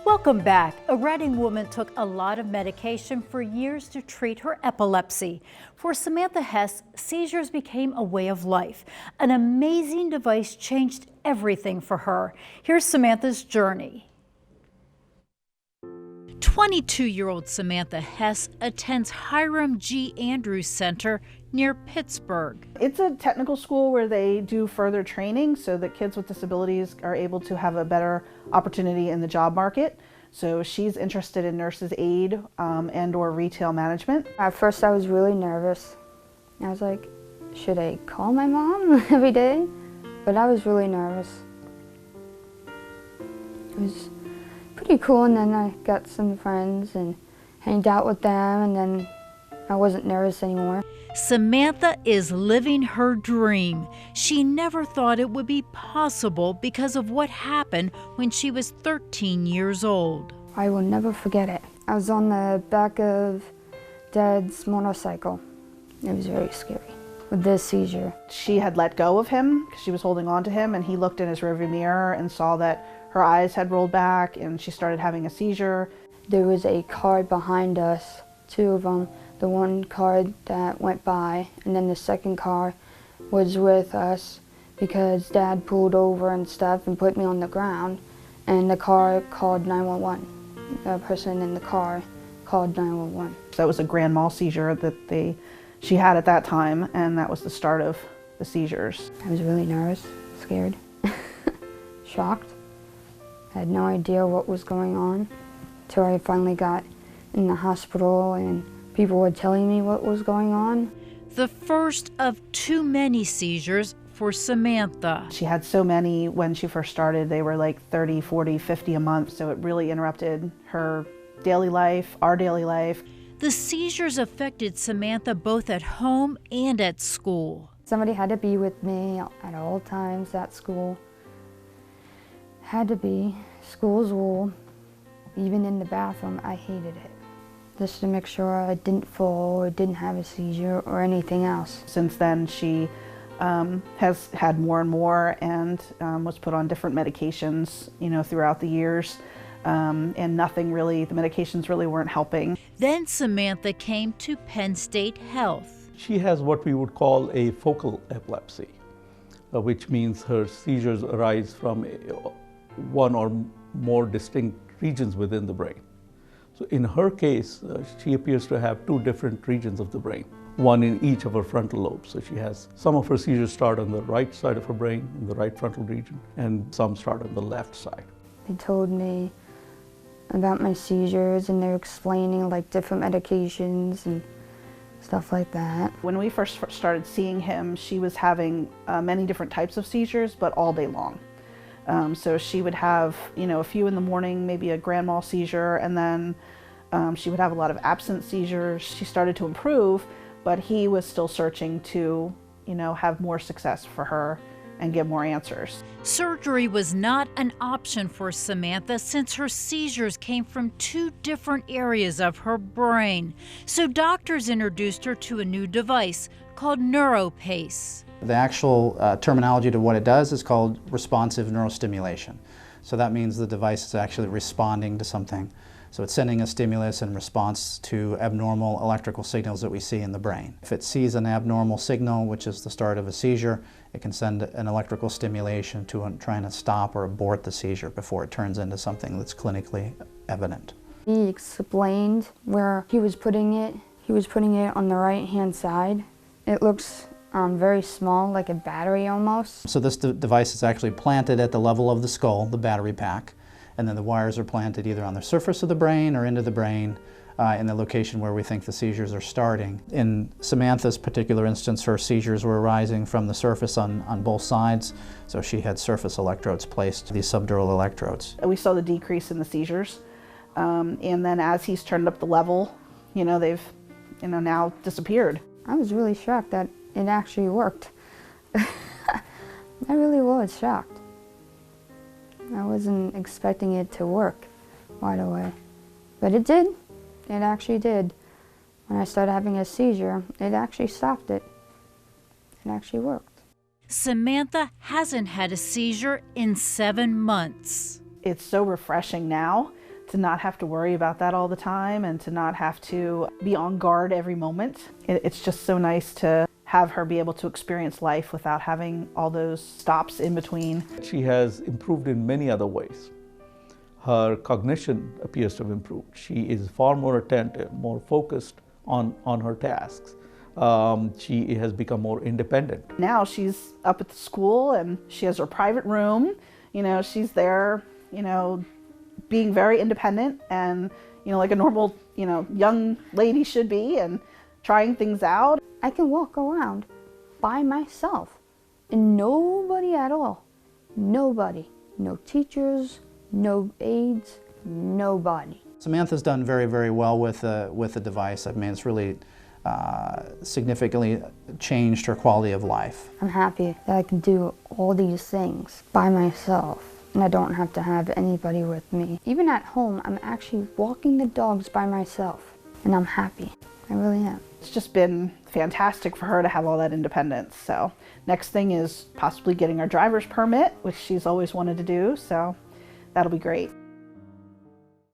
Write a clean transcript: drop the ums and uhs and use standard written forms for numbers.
Welcome back. A Reading woman took a lot of medication for years to treat her epilepsy. For Samantha Hess, seizures became a way of life. An amazing device changed everything for her. Here's Samantha's journey. 22-year-old Samantha Hess attends Hiram G. Andrews Center near Pittsburgh. It's a technical school where they do further training so that kids with disabilities are able to have a better opportunity in the job market. So she's interested in nurse's aid and or retail management. At first I was really nervous. I was like, should I call my mom every day? But I was really nervous. It was pretty cool, and then I got some friends and hanged out with them, and then I wasn't nervous anymore. Samantha is living her dream. She never thought it would be possible because of what happened when she was 13 years old. I will never forget it. I was on the back of Dad's motorcycle. It was very scary with this seizure. She had let go of him because she was holding on to him, and he looked in his rearview mirror and saw that her eyes had rolled back and she started having a seizure. There was a car behind us, two of them. The one car that went by, and then the second car was with us because Dad pulled over and stuff and put me on the ground, and the car called 911. The person in the car called 911. That was a grand mal seizure that she had at that time, and that was the start of the seizures. I was really nervous, scared, shocked. I had no idea what was going on until I finally got in the hospital and people were telling me what was going on. The first of too many seizures for Samantha. She had so many when she first started. They were like 30, 40, 50 a month, so it really interrupted her daily life, our daily life. The seizures affected Samantha both at home and at school. Somebody had to be with me at all times at school. Had to be. School's rule. Even in the bathroom, I hated it. Just to make sure I didn't fall or didn't have a seizure or anything else. Since then, she has had more and more and was put on different medications, throughout the years. And nothing really, the medications really weren't helping. Then Samantha came to Penn State Health. She has what we would call a focal epilepsy, which means her seizures arise from one or more distinct regions within the brain. So in her case, she appears to have two different regions of the brain, one in each of her frontal lobes. So she has some of her seizures start on the right side of her brain, in the right frontal region, and some start on the left side. They told me about my seizures, and they're explaining like different medications and stuff like that. When we first started seeing him, she was having many different types of seizures, but all day long. So she would have, a few in the morning, maybe a grand mal seizure, and then she would have a lot of absent seizures. She started to improve, but he was still searching to, have more success for her and get more answers. Surgery was not an option for Samantha since her seizures came from two different areas of her brain. So doctors introduced her to a new device called NeuroPace. The actual terminology to what it does is called responsive neurostimulation. So that means the device is actually responding to something. So it's sending a stimulus in response to abnormal electrical signals that we see in the brain. If it sees an abnormal signal, which is the start of a seizure, it can send an electrical stimulation to trying to stop or abort the seizure before it turns into something that's clinically evident. He explained where he was putting it. He was putting it on the right-hand side. It looks very small, like a battery almost. So this device is actually planted at the level of the skull, the battery pack, and then the wires are planted either on the surface of the brain or into the brain in the location where we think the seizures are starting. In Samantha's particular instance, her seizures were arising from the surface on both sides, so she had surface electrodes placed, these subdural electrodes. We saw the decrease in the seizures, and then as he's turned up the level, they've now disappeared. I was really shocked that it actually worked. I really was shocked. I wasn't expecting it to work right away. But it did. It actually did. When I started having a seizure, it actually stopped it. It actually worked. Samantha hasn't had a seizure in 7 months. It's so refreshing now to not have to worry about that all the time and to not have to be on guard every moment. It's just so nice to have her be able to experience life without having all those stops in between. She has improved in many other ways. Her cognition appears to have improved. She is far more attentive, more focused on her tasks. She has become more independent. Now she's up at the school and she has her private room. You know, she's there, you know, being very independent and, you know, like a normal, you know, young lady should be, and trying things out. I can walk around by myself and nobody at all. Nobody. No teachers, no aides, nobody. Samantha's done very, very well with the device. I mean, it's really significantly changed her quality of life. I'm happy that I can do all these things by myself and I don't have to have anybody with me. Even at home, I'm actually walking the dogs by myself and I'm happy. I really am. It's just been fantastic for her to have all that independence. So next thing is possibly getting her driver's permit, which she's always wanted to do. So that'll be great.